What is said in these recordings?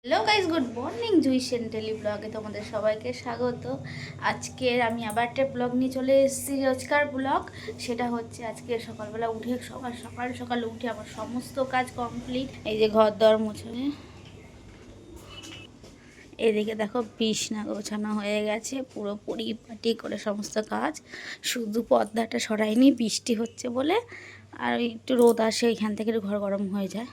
Hello guys, good morning. জুইসেন daily ব্লগে তোমাদের সবাইকে স্বাগত। আজকের আমি আবার একটা ব্লগ নিয়ে চলে এসেছি, রোজকার ব্লগ। সেটা হচ্ছে আজকে সকালবেলা উঠে সকাল সকাল উঠে আমার সমস্ত কাজ কমপ্লিট। এই যে ঘর দর মুছনে, এদিকে দেখো বিছনা গোছানো হয়ে গেছে, পুরো পরিপাটি করে সমস্ত কাজ। শুধু পর্দাটা সরাইনি, বৃষ্টি হচ্ছে বলে, আর একটু রোদ আসে এখান থেকে ঘর গরম হয়ে যায়।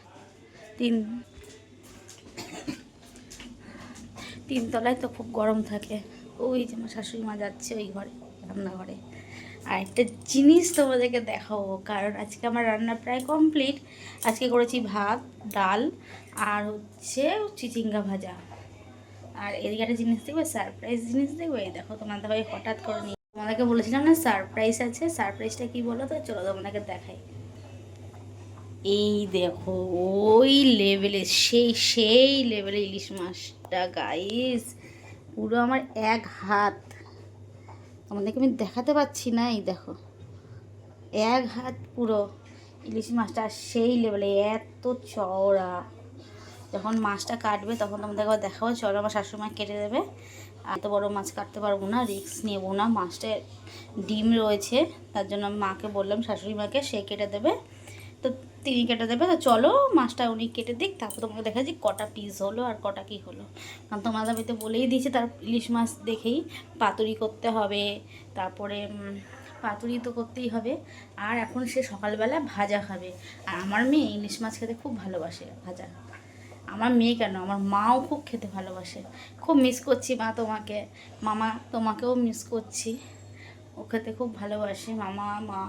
তিনতলায় তো খুব গরম থাকে। ওই যে আমার শাশুড়ি মা যাচ্ছে ওই ঘরে, রান্নাঘরে। আর একটা জিনিস তোমাদেরকে দেখাবো, কারণ আজকে আমার রান্না প্রায় কমপ্লিট। আজকে করেছি ভাত, ডাল, আর হচ্ছে চিচিঙ্গা ভাজা। আর এদিকে একটা জিনিস দেখবে, সারপ্রাইজ জিনিস দেখবে। এই দেখো, তোমাদের ভাই হঠাৎ করে নিয়ে তোমাদেরকে বলেছিলাম না সারপ্রাইজ আছে। সারপ্রাইজটা কি বলো তো, চলো তোমাদেরকে দেখাই। এই দেখো, ওই লেভেলে, সেই লেভেলে ইলিশ মাছটা গাইস, পুরো আমার এক হাত। তোমাদেরকে আমি দেখাতে পাচ্ছি না, এই দেখো এক হাত পুরো ইলিশ মাছটা, সেই লেভেলে, এত চওড়া। যখন মাছটা কাটবে তখন তোমাদের একবার দেখাবো। চলো, আমার শাশুড়িমা কেটে দেবে। এত বড় মাছ কাটতে পারবো না, রিস্ক নেবো না। মাছটা ডিম রয়েছে, তার জন্য আমি মাকে বললাম, শাশুড়ি মাকে, সে কেটে দেবে। তো তিনি কেটে দেবে। তো চলো মাছটা উনি কেটে দিক, তারপর তোমাকে দেখা যাক কটা পিস হলো আর কটা কী হলো। কারণ তোমাদের বাড়িতে বলেই দিয়েছে, তার ইলিশ মাছ দেখেই পাতুরি করতে হবে। তারপরে পাতুরি তো করতেই হবে। আর এখন সে সকালবেলা ভাজা খাবে। আর আমার মেয়ে ইলিশ মাছ খেতে খুব ভালোবাসে ভাজা। আমার মেয়ে কেন, আমার মাও খুব খেতে ভালোবাসে। খুব মিস করছি মা তোমাকে, মামা তোমাকেও মিস করছি। ও খেতে খুব ভালোবাসে, মামা মা।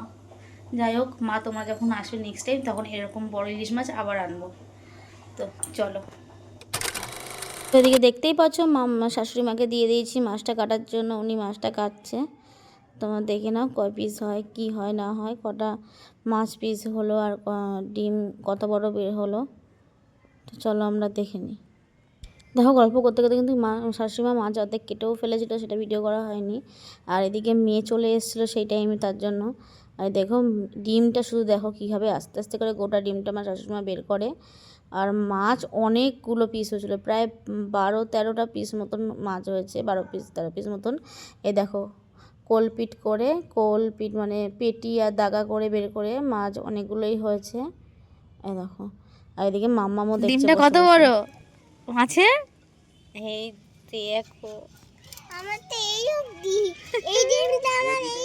যাই হোক, মা তোমরা যখন আসবে নেক্সট টাইম, তখন এরকম বড় ইলিশ মাছ আবার আনবো। তো চলো। তো এদিকে দেখতেই পাচ্ছ, শাশুড়ি মাকে দিয়ে দিয়েছি মাছটা কাটার জন্য, উনি মাছটা কাটছে। তোমরা দেখে নাও কয় পিস হয়, কি হয় না হয়, কটা মাছ পিস হলো, আর ডিম কত বড় বের হলো। তো চলো আমরা দেখে নিই। দেখো, গল্প করতে করতে কিন্তু শাশুড়িমা মাছ অর্ধেক কেটেও ফেলেছিল, সেটা ভিডিও করা হয়নি। আর এদিকে মেয়ে চলে এসেছিলো সেই টাইমে, তার জন্য। আর দেখো ডিমটা শুধু দেখো কীভাবে আস্তে আস্তে করে গোটা ডিমটা আমার শাশুড়িমা বের করে। আর মাছ অনেকগুলো পিস হয়েছিলো, প্রায় 12-13টা পিস মতন মাছ হয়েছে, 12-13 পিস মতন। এই দেখো, কোলপিট মানে পেটি আর দাগা করে বের করে মাছ অনেকগুলোই হয়েছে। এই দেখো, আর এদিকে মাম্মামও দেখছে ডিমটা কত বড় মাছের। এই দেখো,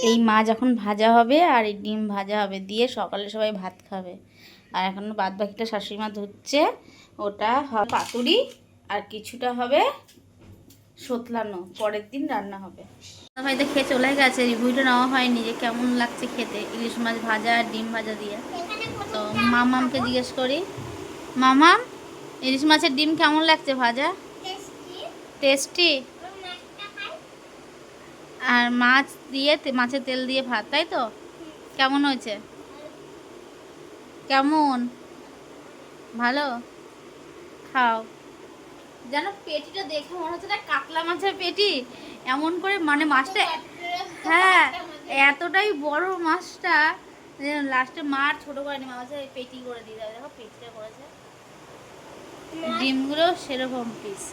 এই মাছ এখন ভাজা হবে, আর এই ডিম ভাজা হবে, দিয়ে সকালে সবাই ভাত খাবে। আর এখন বাদ বাকিটা শাশুড়িমা ধুচ্ছে, ওটা হবে পাতুরি, আর কিছুটা হবে সতলানো, পরের দিন রান্না হবে। ভাইতে খেয়ে চলে গেছে, রিভিউটা নেওয়া হয়নি যে কেমন লাগছে খেতে ইলিশ মাছ ভাজা আর ডিম ভাজা দিয়ে। তো মামামকে জিজ্ঞেস করি, মামাম ইলিশ মাছের ডিম কেমন লাগছে ভাজা? টেস্টি। আর মাছ দিয়ে, মাছের তেল দিয়ে ভাত, তাই তো? কেমন হয়েছে? কেমন? ভালো? খাও। যেন পেটিটা দেখে মনে হচ্ছে না কাতলা মাছের পেটি, এমন করে, মানে মাছটা, হ্যাঁ, এতটাই বড় মাছটা। লাস্টে মার ছোট করেনি, মা হচ্ছে পেটি করে দিয়ে যাবে। দেখো পেটিটা করেছে, ডিমগুলো সেরকম পিস।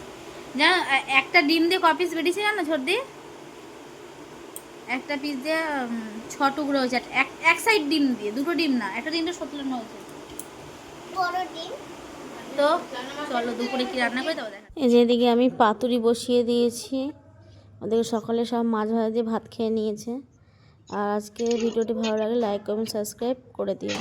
জানো একটা ডিম দিয়ে ক পিস বেরিয়েছে জানো সর্দি? একটা পিস দিয়ে 6 টুকরো হয়েছে। এক সাইড ডিম দিয়ে, দুটো ডিম না, একটা ডিম তো সতলানো হয়েছে বড় ডিম। তো চলো দুপুরে কি রান্না করে দেবো দেখা। এই যে এদিকে আমি পাতুরি বসিয়ে দিয়েছি, ওদেরকে সকালে সব মাছ ভাজা দিয়ে ভাত খেয়ে নিয়েছে। আর আজকে ভিডিওটি ভালো লাগলে লাইক কমেন্ট সাবস্ক্রাইব করে দিও।